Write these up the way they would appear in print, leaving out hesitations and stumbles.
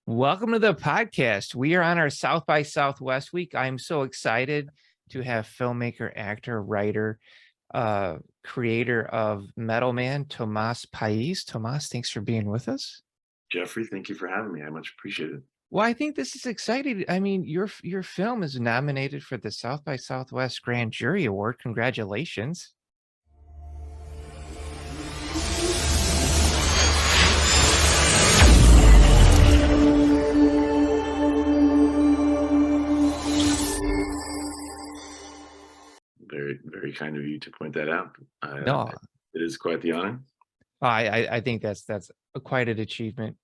Welcome to the podcast. We are on our South by Southwest week. I'm so excited to have filmmaker, actor, writer, creator of Metal Man, Tomas Pais. Tomas, thanks for being with us. Jeffrey, thank you for having me. I much appreciate it. Well, I think this is exciting. I mean, your film is nominated for the South by Southwest Grand Jury Award. Congratulations. Very, very kind of you to point that out. No, It is quite the honor. I think that's quite an achievement.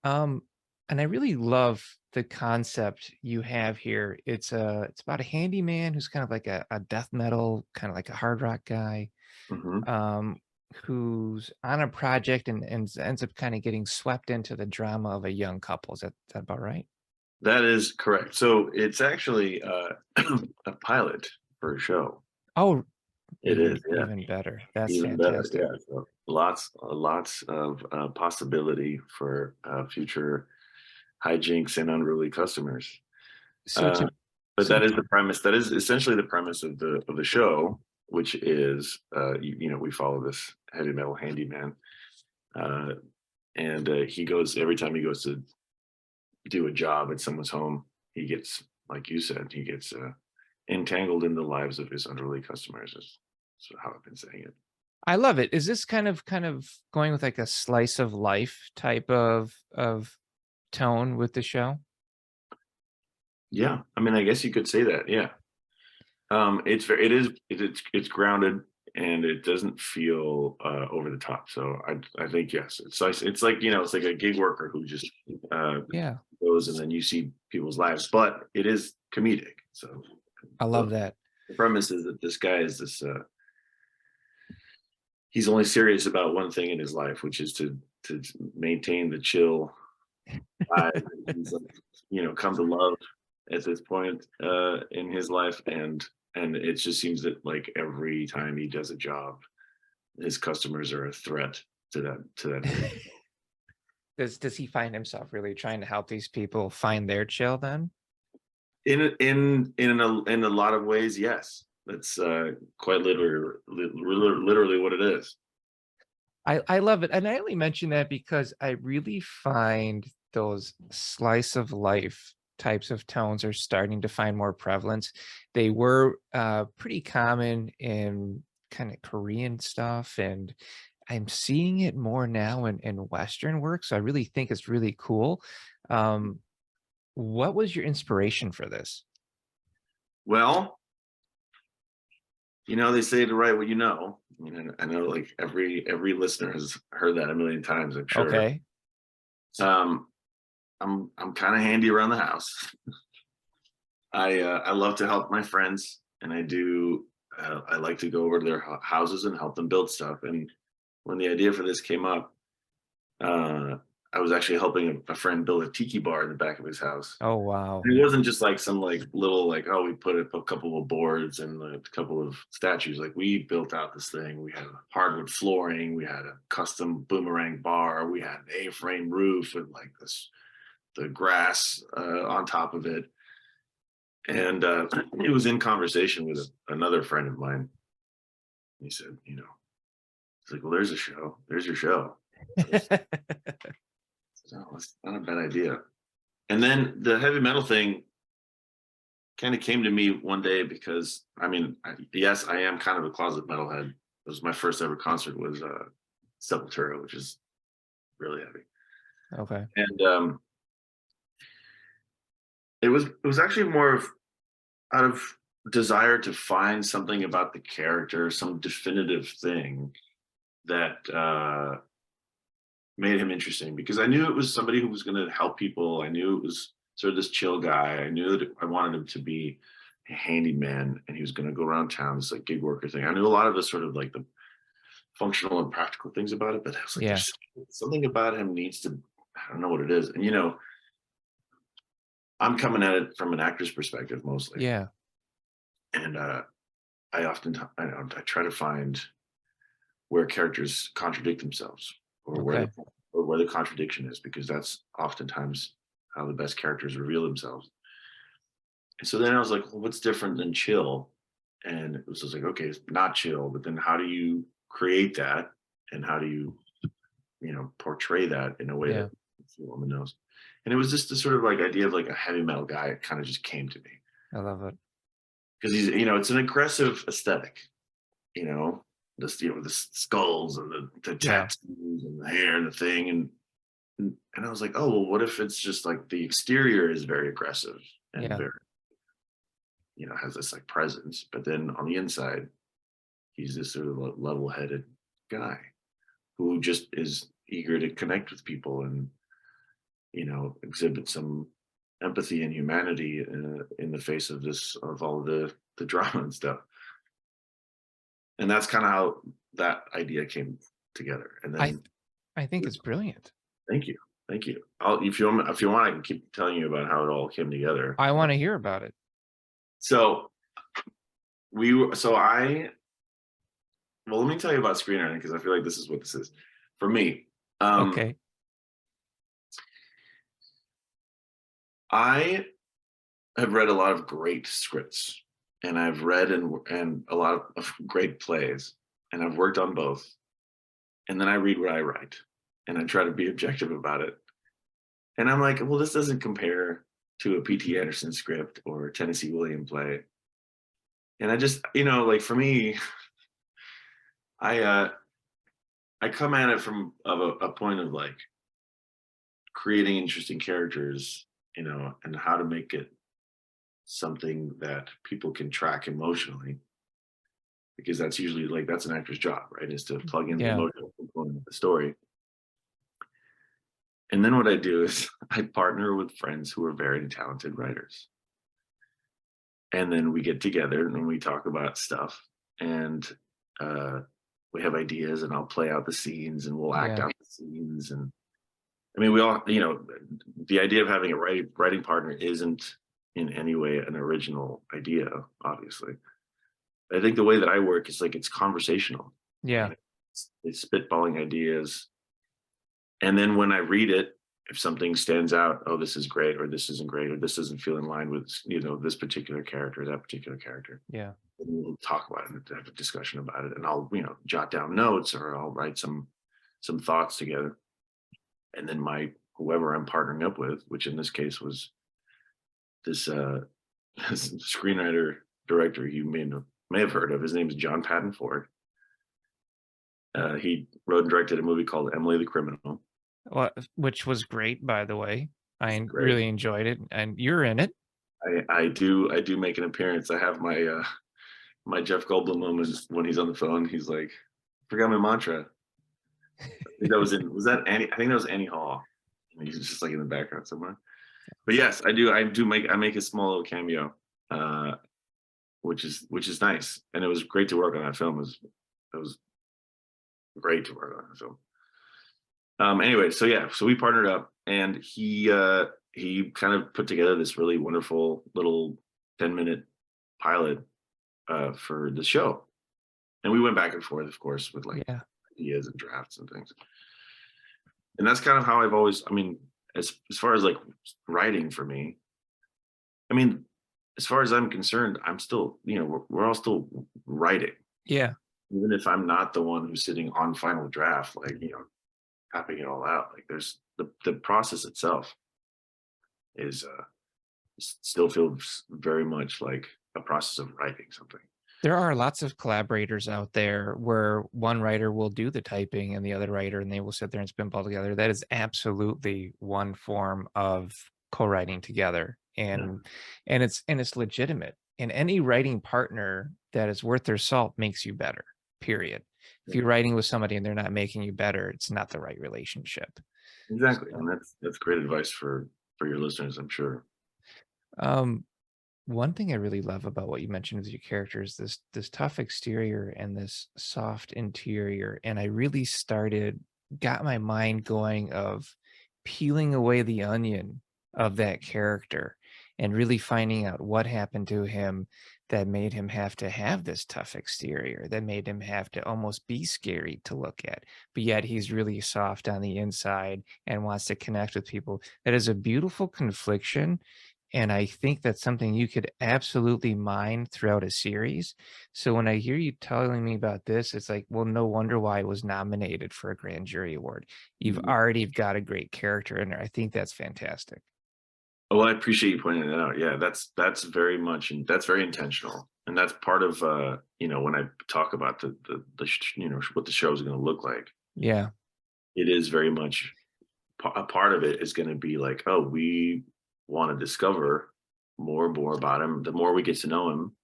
Um, and I really love the concept you have here. It's about a handyman who's kind of like a death metal, kind of like a hard rock guy, hmm um, who's on a project and ends up kind of getting swept into the drama of a young couple. Is that about right? That is correct. So it's actually a pilot for a show. Oh, It is, yeah, even better. That's even better. fantastic. Yeah, so lots of possibility for future hijinks and unruly customers. So Uh, to but so that is the premise. That is essentially the premise of the show, which is we follow this heavy metal handyman. Uh, and he goes every time he goes to do a job at someone's home, he gets, like you said, he gets entangled in the lives of his unruly customers. Is how I've been saying it. I love it. Is this kind of going with like a slice of life type of tone with the show? Yeah, I mean, I guess you could say that. Yeah, it's grounded and it doesn't feel over the top. So I think yes, it's like it's like a gig worker who just uh, Yeah, goes and then you see people's lives, but it is comedic. So I love the that. the premise is that this guy is this he's only serious about one thing in his life, which is to maintain the chill vibe that he's like, come to love at this point in his life, and it just seems that like every time he does a job, his customers are a threat to that. Does he find himself really trying to help these people find their chill then? In a lot of ways, yes. That's quite literally what it is. I love it. And I only mention that because I really find those slice of life types of tones are starting to find more prevalence. They were pretty common in kind of Korean stuff, and I'm seeing it more now in Western work. So I really think it's really cool. Um, what was your inspiration for this? Well, they say to write what you know. I know like every listener has heard that a million times, I'm sure. Okay. Um, I'm kind of handy around the house. I love to help my friends, and I do. I like to go over to their houses and help them build stuff. And when the idea for this came up, uh, I was actually helping a friend build a tiki bar in the back of his house. Oh, wow. It wasn't just like some like little like, oh, we put a couple of boards and a couple of statues. Like we built out this thing. We had hardwood flooring. We had a custom boomerang bar. We had an A-frame roof and like the grass on top of it. And it was in conversation with another friend of mine. He said, it's like, well, there's a show. There's your show. So it's not a bad idea. And then the heavy metal thing kind of came to me one day because I mean, yes, I am kind of a closet metalhead. It was my first ever concert was Sepultura, which is really heavy. Okay. And it was actually more of out of desire to find something about the character, some definitive thing that made him interesting because I knew it was somebody who was going to help people. I knew it was sort of this chill guy. I knew that I wanted him to be a handyman and he was going to go around town, this like gig worker thing. I knew a lot of the sort of like the functional and practical things about it, but I was like, Yeah. there's something about him needs to, I don't know what it is. And, I'm coming at it from an actor's perspective mostly. Yeah. And I try to find where characters contradict themselves or Okay. where the contradiction is because that's oftentimes how the best characters reveal themselves. And so then I was like, well, what's different than chill? And it was just like, okay, it's not chill, but then how do you create that? And how do you, portray that in a way that Yeah. feel on the nose? And it was just the sort of like idea of like a heavy metal guy. It kind of just came to me I love it. because it's an aggressive aesthetic, you know, the skulls and the Yeah. tattoos and the hair and the thing. And I was like, oh, well, what if it's just like the exterior is very aggressive and Yeah. very, has this like presence, but then on the inside, he's this sort of level-headed guy who just is eager to connect with people and exhibit some empathy and humanity in the face of all the drama and stuff. And that's kind of how that idea came together. And I th then, I think it's brilliant. thank you, thank you. If you want, I can keep telling you about how it all came together. I wanna hear about it. So we were, so I well, let me tell you about screenwriting because I feel like this is what this is for me. Um, Okay. I have read a lot of great scripts, and I've read and a lot of great plays, and I've worked on both. And then I read what I write, and I try to be objective about it. And I'm like, well, this doesn't compare to a P.T. Anderson script or a Tennessee Williams play. And I just, like for me, I I come at it from a point of like creating interesting characters, and how to make it something that people can track emotionally, because that's usually like that's an actor's job, right? Is to plug in the Yeah. emotional component of the story. And then what I do is I partner with friends who are very talented writers. And then we get together and we talk about stuff, and uh, we have ideas, and I'll play out the scenes and we'll act Yeah. out the scenes. And I mean, we all, the idea of having a writing partner isn't in any way an original idea, obviously. I think the way that I work is like it's conversational. Yeah. And it's spitballing ideas. And then when I read it, if something stands out, oh, this is great, or this isn't great, or this doesn't feel in line with, this particular character, that particular character, Yeah. and we'll talk about it and have a discussion about it. And I'll, jot down notes, or I'll write some thoughts together. And then whoever I'm partnering up with, which in this case was this this screenwriter director you may have heard of. His name is John Patton Ford. He wrote and directed a movie called Emily the Criminal. Well, which was great, by the way. It's I great. really enjoyed it, and you're in it. I do make an appearance. I have my Jeff Goldblum moment when he's on the phone. He's like, "Forgot my mantra." I think that was that Annie? I think that was Annie Hall. And he's just like in the background somewhere. But yes, I make a small little cameo, uh, which is nice. And it was great to work on that film. It was great to work on that film. Anyway, so yeah, so we partnered up, and he kind of put together this really wonderful little 10-minute pilot for the show. And we went back and forth, of course, with like Yeah. ideas and drafts and things. And that's kind of how I've always, I mean, as far as like writing for me, I mean, as far as I'm concerned, I'm still, we're all still writing, Yeah. even if I'm not the one who's sitting on final draft, like, tapping it all out. Like there's the process itself is still feels very much like a process of writing something. There are lots of collaborators out there where one writer will do the typing and the other writer, and they will sit there and spin ball together. That is absolutely one form of co-writing together. Yeah. And it's legitimate. And any writing partner that is worth their salt makes you better, period. If Yeah. you're writing with somebody and they're not making you better, it's not the right relationship. Exactly. So, And that's great advice for your listeners, I'm sure. um, one thing I really love about what you mentioned with your character is this tough exterior and this soft interior. And I really got my mind going of peeling away the onion of that character and really finding out what happened to him that made him have to have this tough exterior, that made him have to almost be scary to look at, but yet he's really soft on the inside and wants to connect with people. That is a beautiful confliction, and I think that's something you could absolutely mine throughout a series. So when I hear you telling me about this, it's like, well, no wonder why it was nominated for a grand jury award. You've Mhm. already got a great character in there. I think that's fantastic. Oh, well, I appreciate you pointing that out. Yeah, that's very much, and that's very intentional, and that's part of when I talk about what the show is going to look like. Yeah. It is very much a part of it is going to be like, oh, we want to discover more and more about him. The more we get to know him,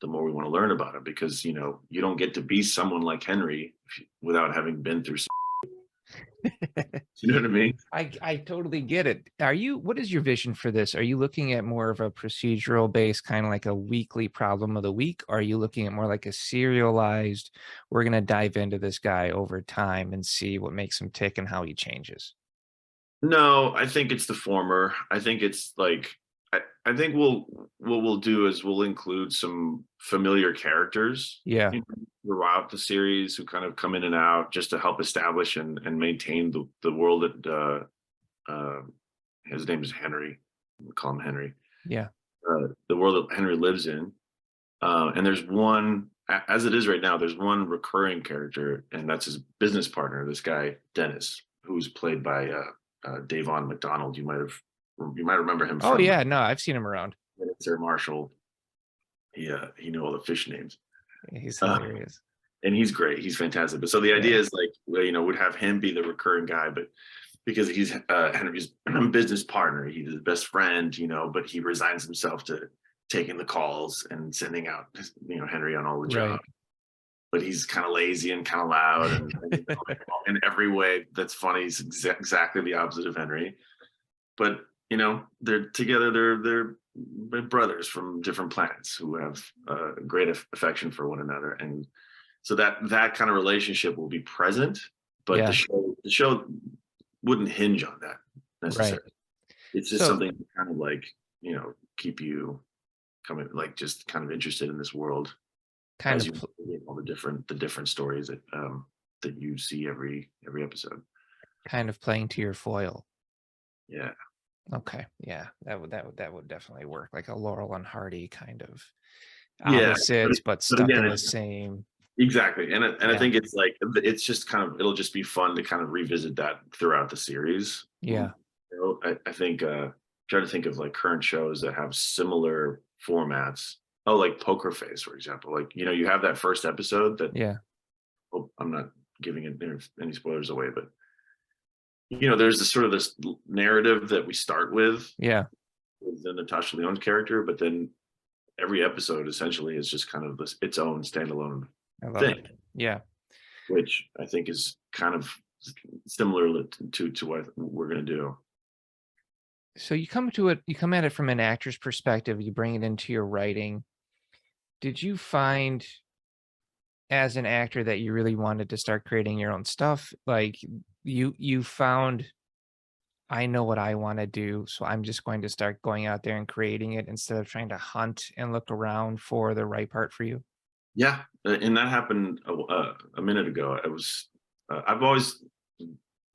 the more we want to learn about him, because you don't get to be someone like Henry without having been through. You know what I mean? I totally get it. What is your vision for this? Are you looking at more of a procedural based, kind of like a weekly problem of the week? Or are you looking at more like a serialized, we're going to dive into this guy over time and see what makes him tick and how he changes? No, I think it's the former. I think it's like I think what we'll do is we'll include some familiar characters, Yeah. throughout the series, who kind of come in and out just to help establish and maintain the world that his name is Henry. We call him Henry. Yeah. The world that Henry lives in. And there's one, as it is right now, there's one recurring character, and that's his business partner, this guy Dennis, who's played by Davon McDonald. You might remember him Oh, from yeah. No, I've seen him around. Sir Marshall. He knew all the fish names, He's uh, hilarious. and he's great. He's fantastic. But so the Yeah. idea is like, well, would have him be the recurring guy, but because he's Henry's business partner, he's his best friend, but he resigns himself to taking the calls and sending out Henry on all the jobs. Right. But he's kind of lazy and kind of loud, and in every way that's funny. He's exactly the opposite of Henry. But they're together. They're brothers from different planets who have great affection for one another, and so that kind of relationship will be present. But the Yeah. show wouldn't hinge on that Right. necessarily. It's just So something to kind of like keep you coming, like just kind of interested in this world kind as of you get all the different stories that you see every episode. playing to your foil. Yeah, Okay. Yeah. That would definitely work. Like a Laurel and Hardy kind of yeah, but opposites, but but stuck again, in the same. exactly, and I Yeah. think it's like it's just kind of it'll just be fun to kind of revisit that throughout the series. Yeah. I think try to think of like current shows that have similar formats. Oh, like Poker Face, for example. Like you have that first episode that. Yeah. Oh, I'm not giving it any spoilers away, but there's this sort of this narrative that we start Yeah. with the Natasha Lyonne character, but then every episode essentially is just kind of its own standalone I love thing, it. Yeah. which I think is kind of similar to what we're going to do. So you come at it from an actor's perspective, you bring it into your writing. Did you find as an actor that you really wanted to start creating your own stuff? Like you found I know what I want to do, so I'm just going to start going out there and creating it instead of trying to hunt and look around for the right part for you? Yeah, and that happened a minute ago. I've always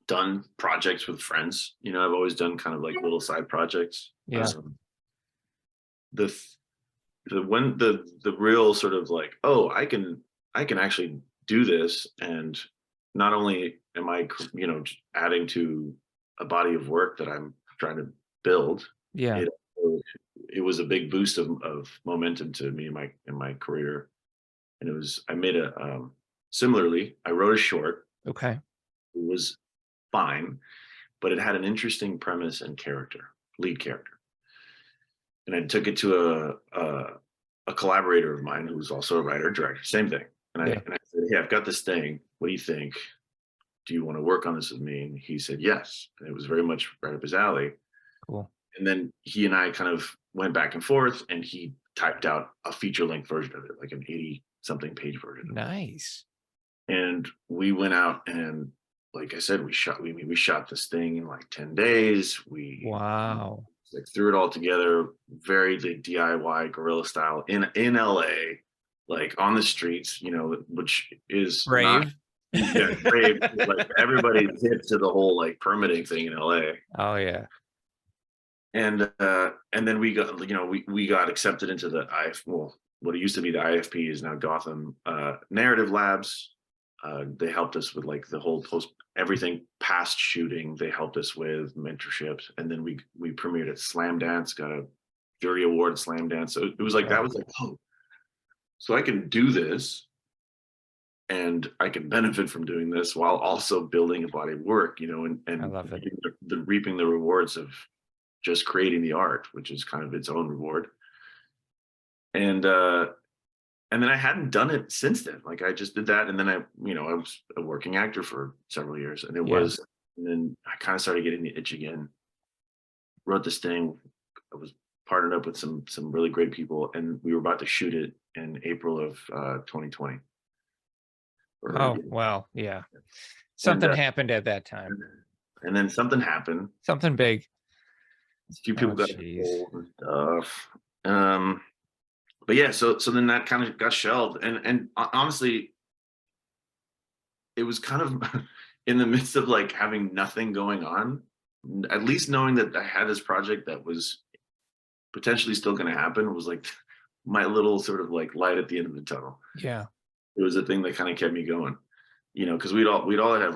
done projects with friends. I've always done kind of like little side projects. Yeah. The th- the real sort of like, oh, I can actually do this, and not only am I adding to a body of work that I'm trying to build, Yeah. it it was a big boost of momentum to me in my career. And I made similarly, I wrote a short. Okay. It was fine, but it had an interesting premise and lead character. And I took it to a collaborator of mine who's also a writer director, same thing. And I Yeah. and I said, hey, I've got this thing. What do you think? Do you want to work on this with me? And he said yes. And it was very much right up his alley. Cool. And then he and I kind of went back and forth, and he typed out a feature length version of it, like an 80 something page version of it. Nice. And we went out and, like I said, we shot this thing in like 10 days. We Wow. like threw it all together, very like DIY guerrilla style in LA, like on the streets, which is not, Brave. yeah, great. Like everybody's hip to the whole like permitting thing in LA. Oh yeah. And then we got, we got accepted into the well, what it used to be the IFP is now Gotham Narrative Labs. They helped us with like the whole post everything past shooting. They helped us with mentorships, and then we premiered at Slam Dance, got a jury award at Slam Dance. So it was like that Right. was like, oh, so I can do this, and I can benefit from doing this while also building a body of work, I and love it. reaping the rewards of just creating the art, which is kind of its own reward. And and then I hadn't done it since then. Like I just did that, and then I was a working actor for several years, Yeah. and then I kind of started getting the itch again. Wrote this thing. I was partnered up with some really great people, and we were about to shoot it in April of 2020. Or Oh, well, yeah. and Something happened at that time. and then something happened. Something big. A few Oh, people got jeez. involved and stuff. But yeah, so then that kind of got shelved, and honestly, it was kind of in the midst of like having nothing going on. At least knowing that I had this project that was potentially still going to happen was like my little sort of like light at the end of the tunnel. Yeah. It was a thing that kind of kept me going, because we'd all have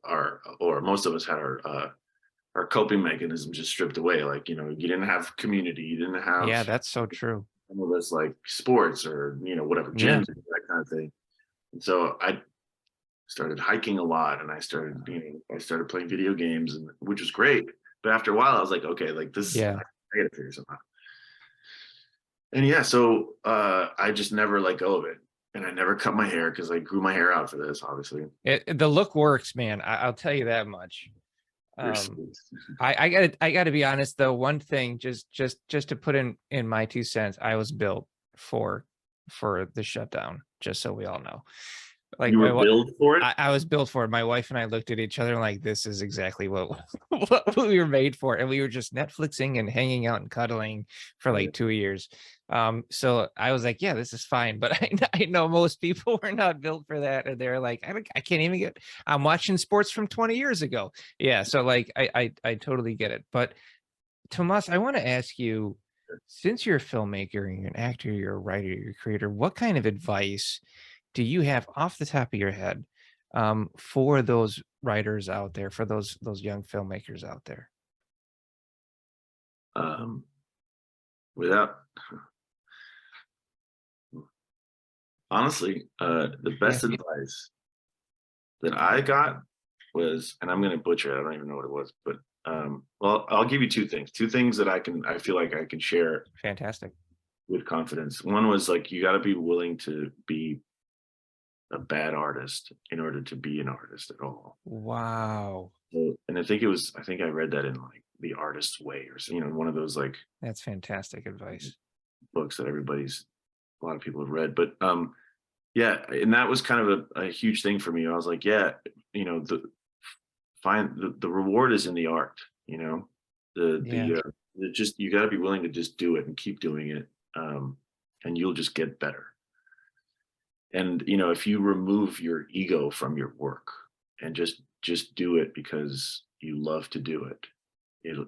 our or most of us had our coping mechanism just stripped away. Like, you didn't have community, you didn't have Yeah, that's so true. some of us like sports or whatever Yeah. gyms, that kind of thing. And so I started hiking a lot, and I started playing video games, and which was great. But after a while, I was like, okay, like this, Yeah. I gotta figure something out. And yeah, so I just never let go of it, and I never cut my hair because I grew my hair out for this. Obviously, The look works, man. I'll tell you that much. you're Um, I gotta be honest though. One thing, just to put in my 2 cents, I was built for the shutdown. Just so we all know, like you were billed for it. I was built for it. My wife and I looked at each other like, this is exactly what what we were made for, and we were just Netflixing and hanging out and cuddling for Yeah. like 2 years. So I was like, yeah, this is fine. But I know most people were not built for that, and they're like, I can't even get. I'm watching sports from 20 years ago. Yeah, so like I totally get it. But Tomas, I want to ask you, since you're a filmmaker, you're an actor, you're a writer, you're a creator, what kind of advice do you have off the top of your head for those writers out there, for those young filmmakers out there? Um, without honestly, the Yeah, best advice that I got was, and I'm going to butcher it. I don't even know what it was, but well, I'll give you two things. Two things that I feel like I can share fantastic. with confidence. One was like you got to be willing to be a bad artist in order to be an artist at all. Wow, So, and I think I read that in like The Artist's Way or so, one of those like that's fantastic advice. books that a lot of people have read. But yeah, and that was kind of a huge thing for me. I was like, yeah, the reward is in the art, Yeah, just you got to be willing to just do it and keep doing it, and you'll just get better. And if you remove your ego from your work and just do it because you love to do it,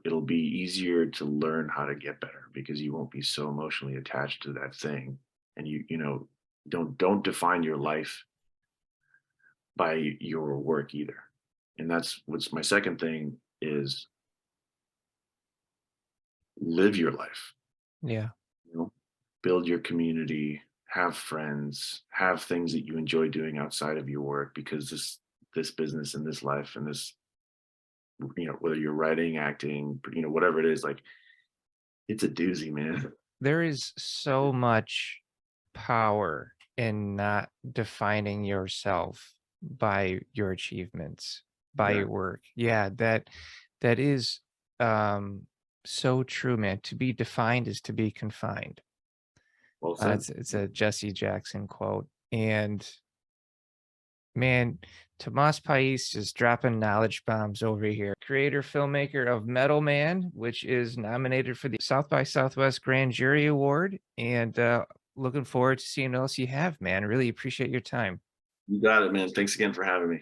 it'll be easier to learn how to get better because you won't be so emotionally attached to that thing. And don't define your life by your work either. And that's what's my second thing is live your life, yeah, you know, build your community, have friends, have things that you enjoy doing outside of your work, because this business and this life and this, whether you're writing, acting, whatever it is, like it's a doozy, man. there is so much power in not defining yourself by your achievements, by Yeah. your work. Yeah, that is so true, man. To be defined is to be confined. Well said. It's a Jesse Jackson quote, and Man, Tomas Pais just dropping knowledge bombs over here. Creator filmmaker of Metal Man, which is nominated for the South by Southwest Grand Jury Award, and looking forward to seeing what else you have, man. Really appreciate your time. You got it, man. Thanks again for having me.